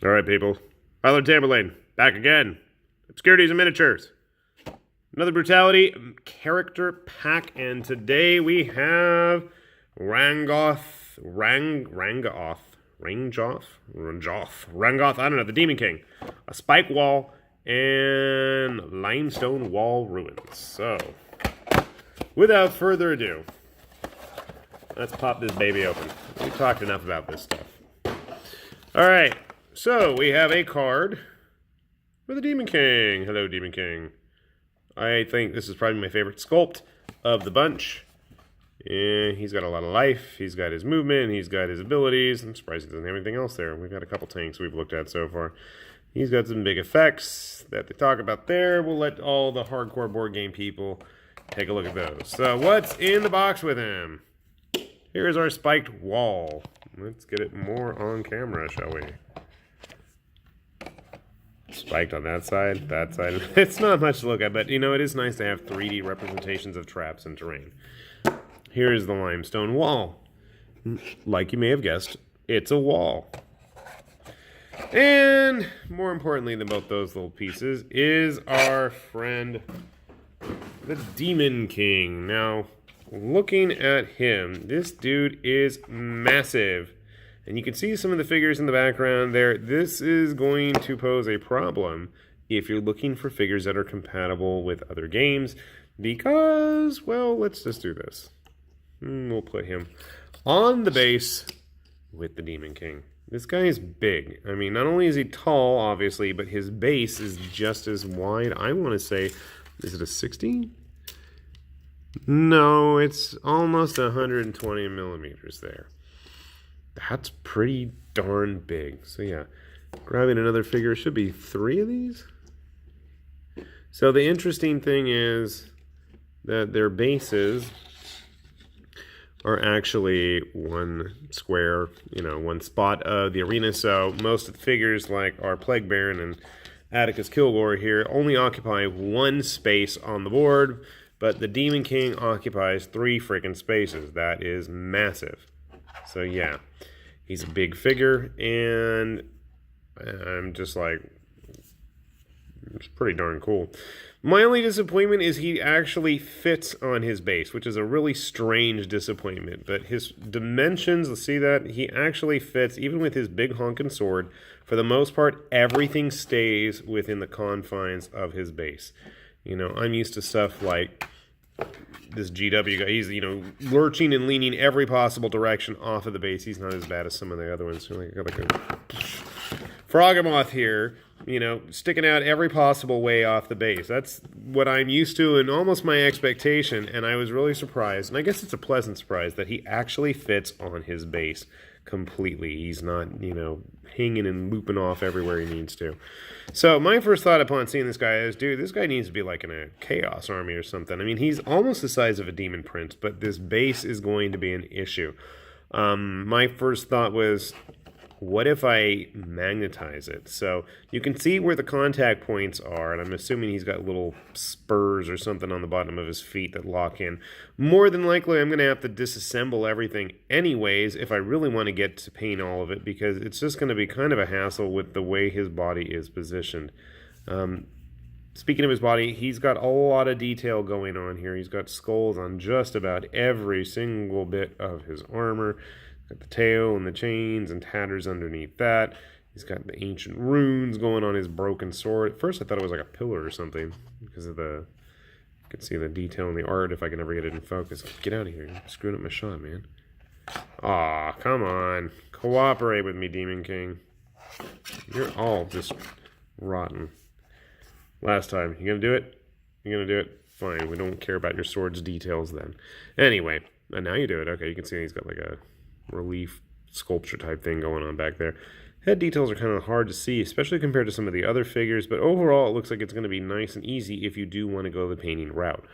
All right, people. Tyler Tamberlane, back again. Obscurities and Miniatures. Another Brutality character pack, and today we have Rangoth, I don't know, the Demon King, a Spike Wall, and Limestone Wall Ruins. So, without further ado, let's pop this baby open. We've talked enough about this stuff. Alright, so we have a card for the Demon King. Hello, Demon King. I think this is probably my favorite sculpt of the bunch. And he's got a lot of life. He's got his movement. He's got his abilities. I'm surprised he doesn't have anything else there. We've got a couple tanks we've looked at so far. He's got some big effects that they talk about there. We'll let all the hardcore board game people take a look at those. So what's in the box with him? Here's our spiked wall. Let's get it more on camera, shall we? Spiked on that side, that side. It's not much to look at, but you know, it is nice to have 3D representations of traps and terrain. Here's the limestone wall. Like you may have guessed, it's a wall. And more importantly than both those little pieces is our friend, the Demon King. Now, looking at him, this dude is massive. And you can see some of the figures in the background there. This is going to pose a problem if you're looking for figures that are compatible with other games. Because, well, let's just do this. We'll put him on the base with the Demon King. This guy is big. I mean, not only is he tall, obviously, but his base is just as wide. I want to say, is it a 60? No, it's almost 120 millimeters there. That's pretty darn big. So yeah, grabbing another figure. Should be 3 of these. So the interesting thing is that their bases are actually one square, you know, one spot of the arena. So most of the figures, like our Plague Baron and Atticus Kilgore here, only occupy one space on the board, but the Demon King occupies 3 freaking spaces. That is massive. So yeah, he's a big figure, and I'm just like, it's pretty darn cool. My only disappointment is he actually fits on his base, which is a really strange disappointment. But his dimensions, let's see that, he actually fits, even with his big honking sword. For the most part, everything stays within the confines of his base. You know, I'm used to stuff like this GW guy. He's, you know, lurching and leaning every possible direction off of the base. He's not as bad as some of the other ones. So like, I got like a Froghemoth here, you know, sticking out every possible way off the base. That's what I'm used to and almost my expectation, and I was really surprised, and I guess it's a pleasant surprise, that he actually fits on his base completely. He's not, you know, hanging and looping off everywhere he needs to. So my first thought upon seeing this guy is, dude, this guy needs to be like in a Chaos Army or something. I mean, he's almost the size of a Demon Prince, but this base is going to be an issue. My first thought was, what if I magnetize it? So you can see where the contact points are, and I'm assuming he's got little spurs or something on the bottom of his feet that lock in. More than likely, I'm going to have to disassemble everything anyways if I really want to get to paint all of it, because it's just going to be kind of a hassle with the way his body is positioned. Speaking of his body, he's got a lot of detail going on here. He's got skulls on just about every single bit of his armor. Got the tail and the chains and tatters underneath that. He's got the ancient runes going on his broken sword. At first I thought it was like a pillar or something because of the, you can see the detail in the art if I can ever get it in focus. Get out of here. You're screwing up my shot, man. Aw, come on. Cooperate with me, Demon King. You're all just rotten. Last time. You gonna do it? You gonna do it? Fine. We don't care about your sword's details then. Anyway, and now you do it. Okay, you can see he's got like a relief sculpture type thing going on back there. Head details are kind of hard to see, especially compared to some of the other figures, but overall it looks like it's going to be nice and easy if you do want to go the painting route.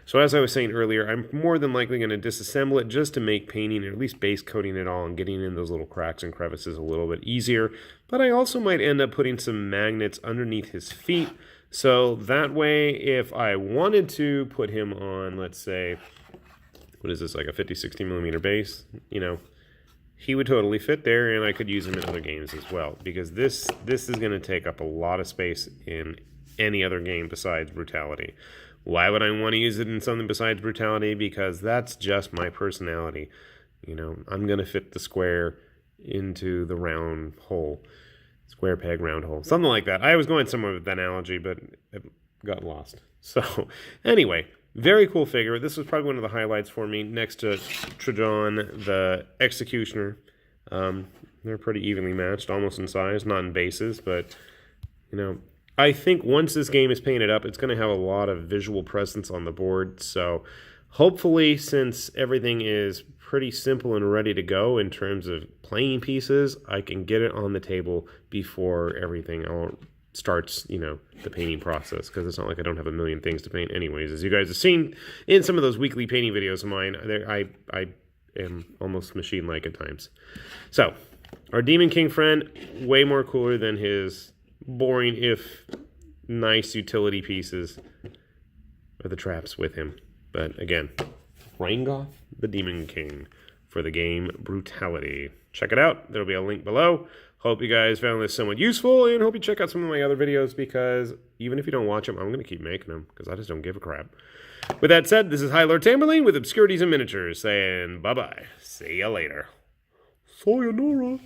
So as I was saying earlier, I'm more than likely going to disassemble it just to make painting, or at least base coating it all and getting in those little cracks and crevices a little bit easier. But I also might end up putting some magnets underneath his feet, so that way if I wanted to put him on, let's say, what is this, like a 50-60 millimeter base, you know, he would totally fit there, and I could use him in other games as well, because this is going to take up a lot of space in any other game besides Brutality. Why would I want to use it in something besides Brutality? Because that's just my personality. You know, I'm going to fit the square into the round hole. Square peg, round hole. Something like that. I was going somewhere with that analogy, but it got lost. So, anyway, very cool figure. This was probably one of the highlights for me, next to Trajan, the Executioner. They're pretty evenly matched, almost in size, not in bases, but, you know, I think once this game is painted up, it's going to have a lot of visual presence on the board. So hopefully, since everything is pretty simple and ready to go in terms of playing pieces, I can get it on the table before everything starts, you know, the painting process. Because it's not like I don't have a million things to paint anyways. As you guys have seen in some of those weekly painting videos of mine, I am almost machine-like at times. So, our Demon King friend, way more cooler than his boring, if nice, utility pieces or the traps with him. But again, Reingoth, the Demon King, for the game Brutality. Check it out. There'll be a link below. Hope you guys found this somewhat useful, and hope you check out some of my other videos, because even if you don't watch them, I'm going to keep making them, because I just don't give a crap. With that said, this is High Lord Tamberlane with Obscurities and Miniatures, saying bye-bye. See ya later. Sayonara.